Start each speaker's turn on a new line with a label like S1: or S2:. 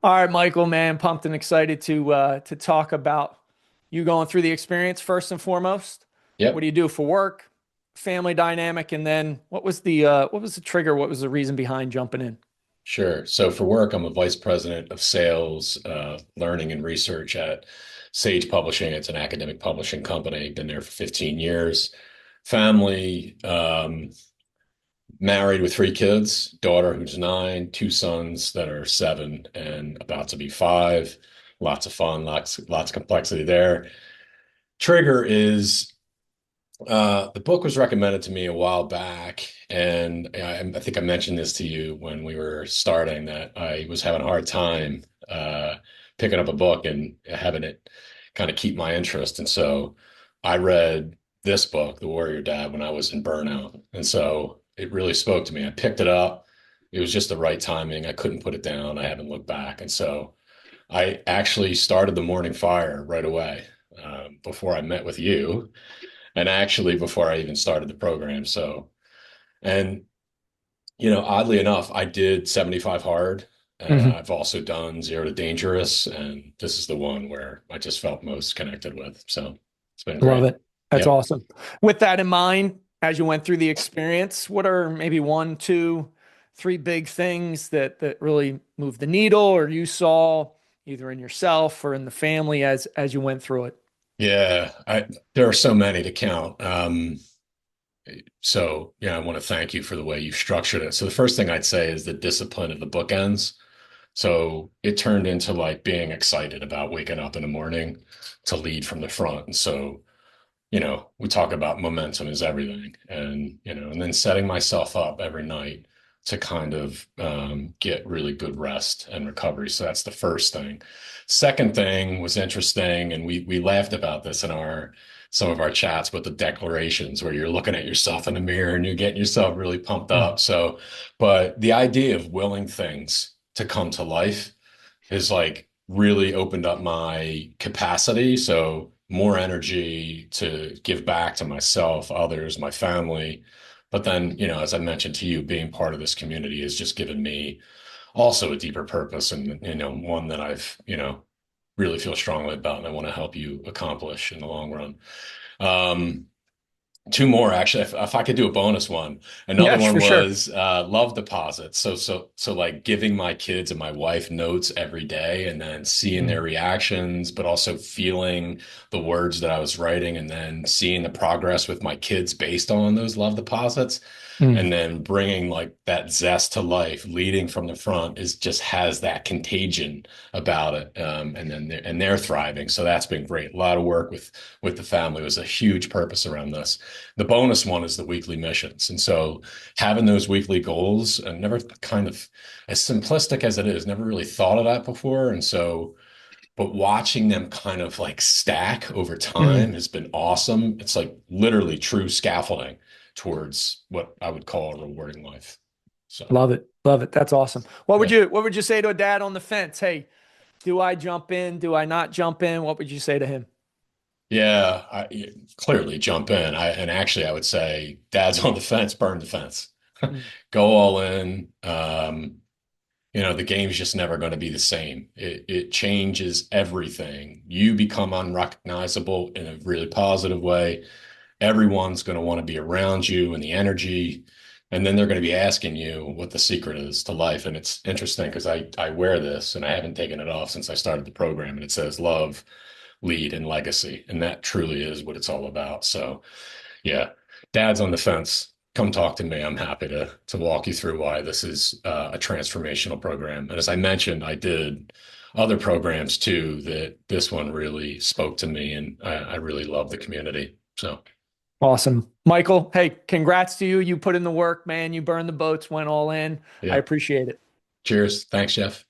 S1: All right, Michael, man, pumped and excited to talk about you going through the experience first and foremost. What do
S2: Yep,
S1: you do for work, family dynamic, and then what was the trigger? What was the reason behind jumping in?
S2: sure. So for work, I'm a vice president of sales, learning and research at Sage Publishing. It's an academic publishing company. Been there for 15 years. Family, married with three kids, daughter who's 9, two sons that are 7 and about to be 5. Lots of fun, lots of complexity there. Trigger is the book was recommended to me a while back, and I think I mentioned this to you when we were starting that I was having a hard time picking up a book and having it kind of keep my interest. And so I read this book, The Warrior Dad, when I was in Burnout. And so it really spoke to me. I picked it up. It was just the right timing. I couldn't put it down. I haven't looked back. And so I actually started the morning fire right away before I met with you and actually before I even started the program. So, and oddly enough, I did 75 hard.
S1: Hmm.
S2: I've also done 0 to dangerous, and this is the one where I just felt most connected with. So it's been
S1: Love
S2: great.
S1: it. That's
S2: Yep.
S1: awesome. With that in mind, as you went through the experience, what are maybe one, two, three big things that really moved the needle, or you saw either in yourself or in the family as you went through it?
S2: Yeah, there are so many to count. So yeah, I want to thank you for the way you've structured it. So the first thing I'd say is the discipline of the bookends. So it turned into like being excited about waking up in the morning to lead from the front. And so we talk about momentum is everything. And then setting myself up every night to kind of get really good rest and recovery. So that's the first thing. Second thing was interesting, and we laughed about this in our some of our chats, but the declarations where you're looking at yourself in the mirror and you're getting yourself really pumped
S1: Mm.
S2: up. So, but the idea of willing things to come to life has like really opened up my capacity. So more energy to give back to myself, others, my family. But then, as I mentioned to you, being part of this community has just given me also a deeper purpose and, one that really feel strongly about and I want to help you accomplish in the long run. Um, Two more actually. If I could do a bonus one, another
S1: Yes,
S2: one
S1: for sure.
S2: was love deposits. So like giving my kids and my wife notes every day, and then seeing their
S1: Mm.
S2: reactions, but also feeling the words that I was writing, and then seeing the progress with my kids based on those love deposits,
S1: Mm.
S2: and then bringing like that zest to life, leading from the front is just has that contagion about it, and then they're thriving. So that's been great. A lot of work with the family was a huge purpose around this. The bonus one is the weekly missions. And so having those weekly goals and never kind of as simplistic as it is, never really thought of that before. And so, but watching them kind of like stack over
S1: Mm.
S2: time has been awesome. It's like literally true scaffolding towards what I would call a rewarding life. So,
S1: Love it. Love it. That's awesome.
S2: yeah.
S1: What would you say to a dad on the fence? Hey, do I jump in? Do I not jump in? What would you say to him?
S2: Yeah, clearly jump in. And actually, I would say, dad's on the fence, burn the fence,
S1: Mm.
S2: go all in. The game's just never going to be the same. It changes everything. You become unrecognizable in a really positive way. Everyone's going to want to be around you and the energy. And then they're going to be asking you what the secret is to life. And it's interesting because I wear this and I haven't taken it off since I started the program. And it says love, lead, and legacy. And that truly is what it's all about. So yeah, dad's on the fence. Come talk to me. I'm happy to walk you through why this is a transformational program. And as I mentioned, I did other programs too that this one really spoke to me, and I really love the community. So
S1: Awesome. Michael, hey, congrats to you. You put in the work, man. You burned the boats, went all in. I
S2: yeah,
S1: appreciate it.
S2: cheers. Thanks, Jeff.